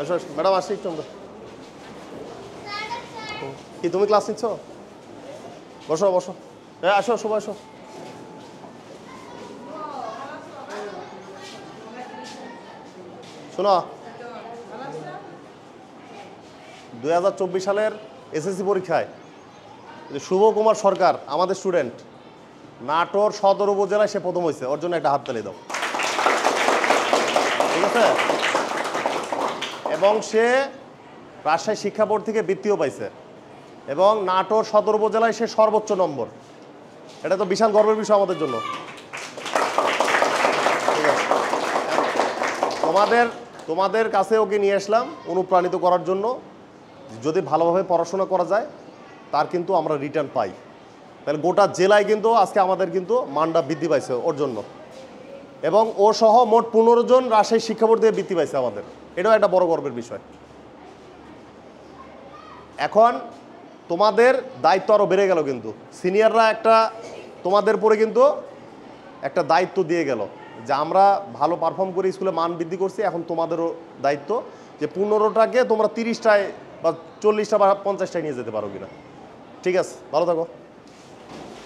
আসো ম্যাডাম আসি একটু আমরা। কি তুমি ক্লাস নিচ্ছ? বসো বসো। হ্যাঁ আসো সবাই আসো। শোনো, 2024 সালের এসএসসি পরীক্ষায় শুভকুমার সরকার আমাদের স্টুডেন্ট নাটোর সদর উপজেলায় সে প্রথম হয়েছে, ওর জন্য একটা হাততালি দাও। ঠিক আছে, এবং সে রাজশাহী শিক্ষা বোর্ড থেকে বৃত্তিও পাইছে এবং নাটোর সদর উপজেলায় সে সর্বোচ্চ নম্বর। এটা তো বিশাল গর্বের বিষয় আমাদের জন্য। ঠিক আছে, তোমাদের কাছে ওকে নিয়ে আসলাম অনুপ্রাণিত করার জন্য। যদি ভালোভাবে পড়াশোনা করা যায় তার কিন্তু আমরা রিটার্ন পাই, তাহলে গোটা জেলায় কিন্তু আজকে আমাদের কিন্তু মানটা বৃদ্ধি পাইছে ওর জন্য। এবং ও সহ মোট 15 জন রাজশাহী শিক্ষা বোর্ড থেকে বৃত্তি পাইছে আমাদের, এটাও একটা বড় গর্বের বিষয়। এখন তোমাদের দায়িত্ব আরও বেড়ে গেল, কিন্তু সিনিয়ররা একটা তোমাদের পরে কিন্তু একটা দায়িত্ব দিয়ে গেল যে আমরা ভালো পারফর্ম করে স্কুলে মান বৃদ্ধি করছি, এখন তোমাদেরও দায়িত্ব যে 15টাকে তোমরা 30টায় বা 40টা বা 50টায় নিয়ে যেতে পারো কিনা। ঠিক আছে, ভালো থাকো।